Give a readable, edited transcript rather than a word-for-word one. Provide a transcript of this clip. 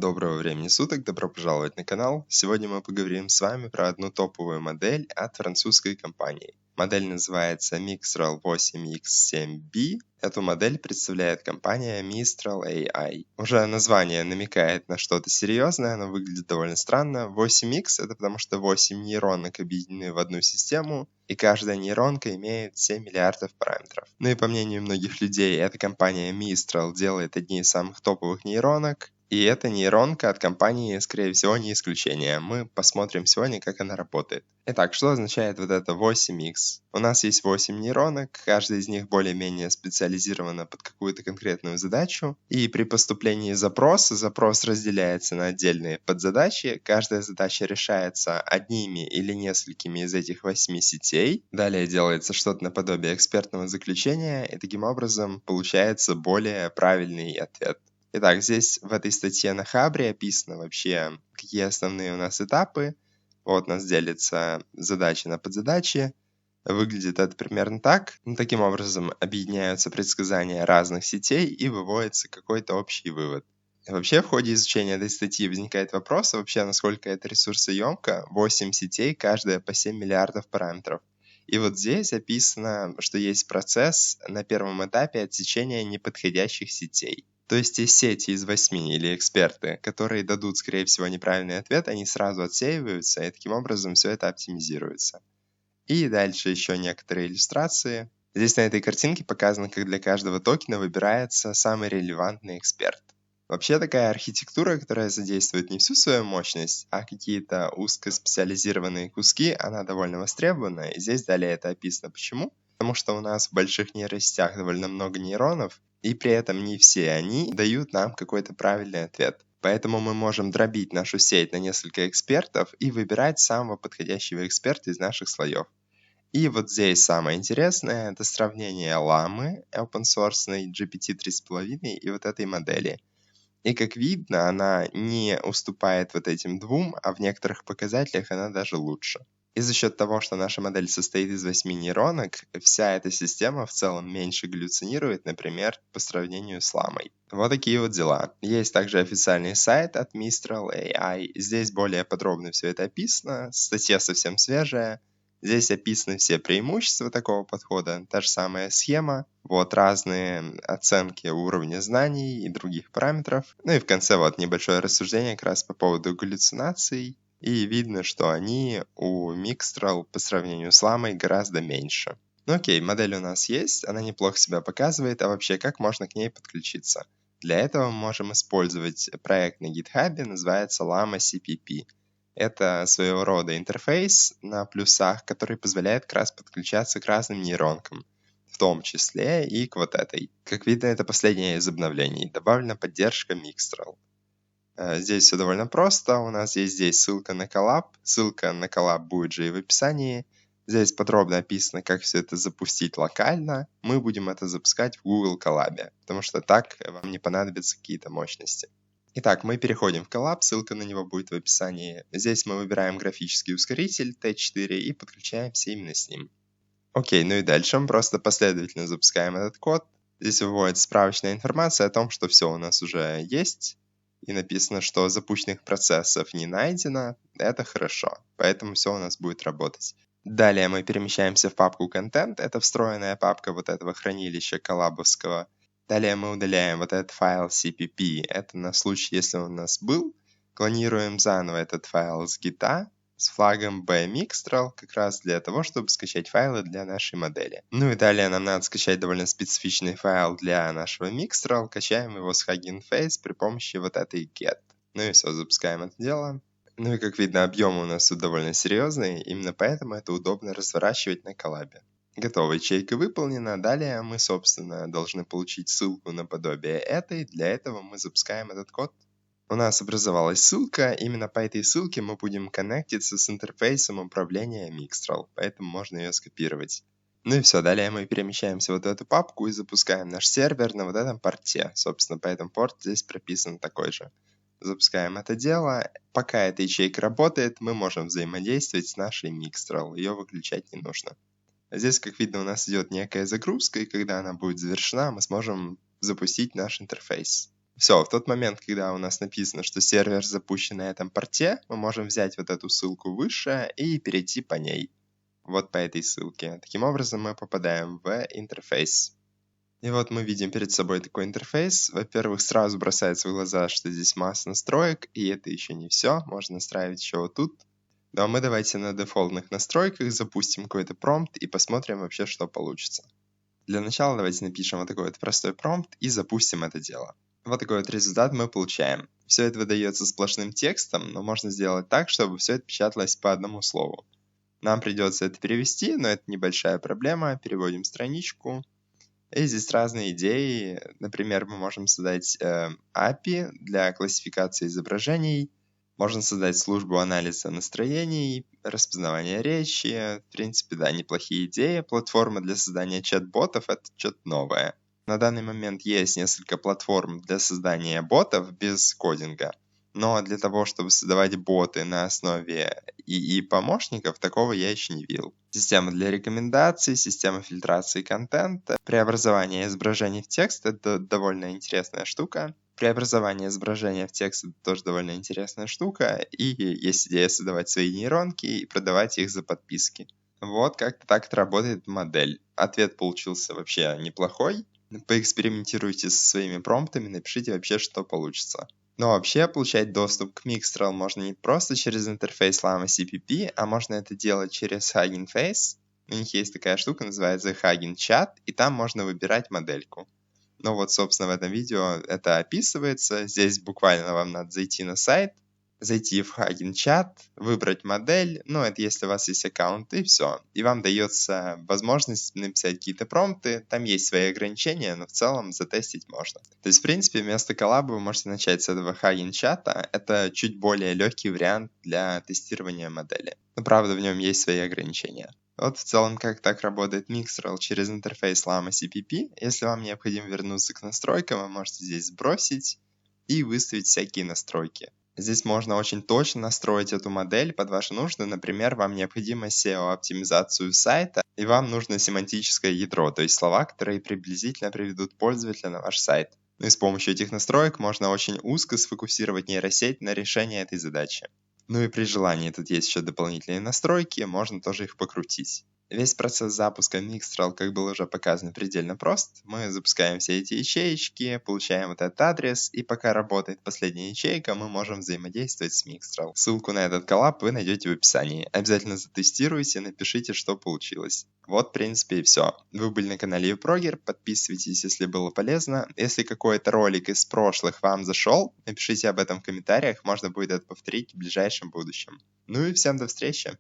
Доброго времени суток, добро пожаловать на канал. Сегодня мы поговорим с вами про одну топовую модель от французской компании. Модель называется Mixtral 8X7B. Эту модель представляет компания Mistral AI. Уже название намекает на что-то серьезное, оно выглядит довольно странно. 8X это потому что 8 нейронок объединены в одну систему, и каждая нейронка имеет 7 миллиардов параметров. Ну и по мнению многих людей, эта компания Mistral делает одни из самых топовых нейронок. И эта нейронка от компании, скорее всего, не исключение. Мы посмотрим сегодня, как она работает. Итак, что означает вот это 8X? У нас есть 8 нейронок, каждая из них более-менее специализирована под какую-то конкретную задачу. И при поступлении запроса, запрос разделяется на отдельные подзадачи. Каждая задача решается одними или несколькими из этих 8 сетей. Далее делается что-то наподобие экспертного заключения, и таким образом получается более правильный ответ. Итак, здесь в этой статье на Хабре описано вообще, какие основные у нас этапы. Вот у нас делятся задачи на подзадачи. Выглядит это примерно так. Таким образом объединяются предсказания разных сетей и выводится какой-то общий вывод. Вообще в ходе изучения этой статьи возникает вопрос, вообще насколько это ресурсоемко. 8 сетей, каждая по 7 миллиардов параметров. И вот здесь описано, что есть процесс на первом этапе отсечения неподходящих сетей. То есть те сети из 8 или эксперты, которые дадут, скорее всего, неправильный ответ, они сразу отсеиваются, и таким образом все это оптимизируется. И дальше еще некоторые иллюстрации. Здесь на этой картинке показано, как для каждого токена выбирается самый релевантный эксперт. Вообще такая архитектура, которая задействует не всю свою мощность, а какие-то узкоспециализированные куски, она довольно востребована. И здесь далее это описано. Почему? Потому что у нас в больших нейросетях довольно много нейронов, и при этом не все они дают нам какой-то правильный ответ. Поэтому мы можем дробить нашу сеть на несколько экспертов и выбирать самого подходящего эксперта из наших слоев. И вот здесь самое интересное – это сравнение ламы open-source GPT 3.5 и вот этой модели. И как видно, она не уступает вот этим двум, а в некоторых показателях она даже лучше. И за счет того, что наша модель состоит из 8 нейронок, вся эта система в целом меньше галлюцинирует, например, по сравнению с ламой. Вот такие вот дела. Есть также официальный сайт от Mistral AI. Здесь более подробно все это описано. Статья совсем свежая. Здесь описаны все преимущества такого подхода. Та же самая схема. Вот разные оценки уровня знаний и других параметров. Ну и в конце вот небольшое рассуждение как раз по поводу галлюцинаций. И видно, что они у Mixtral по сравнению с ламой гораздо меньше. Ну окей, модель у нас есть, она неплохо себя показывает, а вообще как можно к ней подключиться? Для этого мы можем использовать проект на GitHub, называется Llama CPP. Это своего рода интерфейс на плюсах, который позволяет как раз подключаться к разным нейронкам, в том числе и к вот этой. Как видно, это последнее из обновлений. Добавлена поддержка Mixtral. Здесь все довольно просто. У нас есть здесь ссылка на коллаб. Ссылка на коллаб будет же и в описании. Здесь подробно описано, как все это запустить локально. Мы будем это запускать в Google Colab, потому что так вам не понадобятся какие-то мощности. Итак, мы переходим в коллаб, ссылка на него будет в описании. Здесь мы выбираем графический ускоритель T4 и подключаемся именно с ним. Окей, ну и дальше мы просто последовательно запускаем этот код. Здесь выводится справочная информация о том, что все у нас уже есть. И написано, что запущенных процессов не найдено. Это хорошо, поэтому все у нас будет работать. Далее мы перемещаемся в папку Content. Это встроенная папка вот этого хранилища коллабовского. Далее мы удаляем вот этот файл CPP. Это на случай, если он у нас был. Клонируем заново этот файл с гита с флагом bmixtral, как раз для того, чтобы скачать файлы для нашей модели. Ну и далее нам надо скачать довольно специфичный файл для нашего Mixtral. Качаем его с Hugging Face при помощи вот этой get. Ну и все, запускаем это дело. Ну и как видно, объем у нас тут довольно серьезный, именно поэтому это удобно разворачивать на коллабе. Готово, ячейка выполнена. Далее мы, собственно, должны получить ссылку наподобие этой. Для этого мы запускаем этот код. У нас образовалась ссылка. Именно по этой ссылке мы будем коннектиться с интерфейсом управления Mixtral, поэтому можно ее скопировать. Ну и все, далее мы перемещаемся вот в эту папку и запускаем наш сервер на вот этом порте. Собственно, поэтому порт здесь прописан такой же. Запускаем это дело. Пока эта ячейка работает, мы можем взаимодействовать с нашей Mixtral. Ее выключать не нужно. Здесь, как видно, у нас идет некая загрузка, и когда она будет завершена, мы сможем запустить наш интерфейс. Все, в тот момент, когда у нас написано, что сервер запущен на этом порте, мы можем взять вот эту ссылку выше и перейти по ней. Вот по этой ссылке. Таким образом мы попадаем в интерфейс. И вот мы видим перед собой такой интерфейс. Во-первых, сразу бросается в глаза, что здесь масса настроек, и это еще не все. Можно настраивать еще вот тут. Но мы давайте на дефолтных настройках запустим какой-то промпт и посмотрим вообще, что получится. Для начала давайте напишем вот такой вот простой промпт и запустим это дело. Вот такой вот результат мы получаем. Все это выдается сплошным текстом, но можно сделать так, чтобы все это печаталось по одному слову. Нам придется это перевести, но это небольшая проблема. Переводим страничку. И здесь разные идеи. Например, мы можем создать API для классификации изображений. Можно создать службу анализа настроений, распознавания речи. В принципе, да, неплохие идеи. Платформа для создания чат-ботов — это что-то новое. На данный момент есть несколько платформ для создания ботов без кодинга. Но для того, чтобы создавать боты на основе ИИ-помощников, такого я еще не видел. Система для рекомендаций, система фильтрации контента, преобразование изображений в текст — это довольно интересная штука. Преобразование изображения в текст — это тоже довольно интересная штука. И есть идея создавать свои нейронки и продавать их за подписки. Вот как-то так это работает модель. Ответ получился вообще неплохой. Поэкспериментируйте со своими промптами, напишите вообще, что получится. Но вообще получать доступ к Mixtral можно не просто через интерфейс Llama CPP, а можно это делать через Hugging Face. У них есть такая штука, называется Hugging Chat, и там можно выбирать модельку. Ну вот, собственно, в этом видео это описывается. Здесь буквально вам надо зайти на сайт, зайти в Hugging Chat, выбрать модель, ну это если у вас есть аккаунт, и все. И вам дается возможность написать какие-то промпты, там есть свои ограничения, но в целом затестить можно. То есть, в принципе, вместо коллаба вы можете начать с этого Hugging Chat, это чуть более легкий вариант для тестирования модели. Но правда, в нем есть свои ограничения. Вот в целом, как так работает Mixtral через интерфейс Llama CPP. Если вам необходимо вернуться к настройкам, вы можете здесь сбросить и выставить всякие настройки. Здесь можно очень точно настроить эту модель под ваши нужды. Например, вам необходимо SEO-оптимизацию сайта, и вам нужно семантическое ядро, то есть слова, которые приблизительно приведут пользователя на ваш сайт. Ну и с помощью этих настроек можно очень узко сфокусировать нейросеть на решении этой задачи. Ну и при желании тут есть еще дополнительные настройки, можно тоже их покрутить. Весь процесс запуска Mixtral, как было уже показано, предельно прост. Мы запускаем все эти ячеечки, получаем вот этот адрес, и пока работает последняя ячейка, мы можем взаимодействовать с Mixtral. Ссылку на этот коллаб вы найдете в описании. Обязательно затестируйте, напишите, что получилось. Вот, в принципе, и все. Вы были на канале uProgger, подписывайтесь, если было полезно. Если какой-то ролик из прошлых вам зашел, напишите об этом в комментариях, можно будет это повторить в ближайшем будущем. Ну и всем до встречи!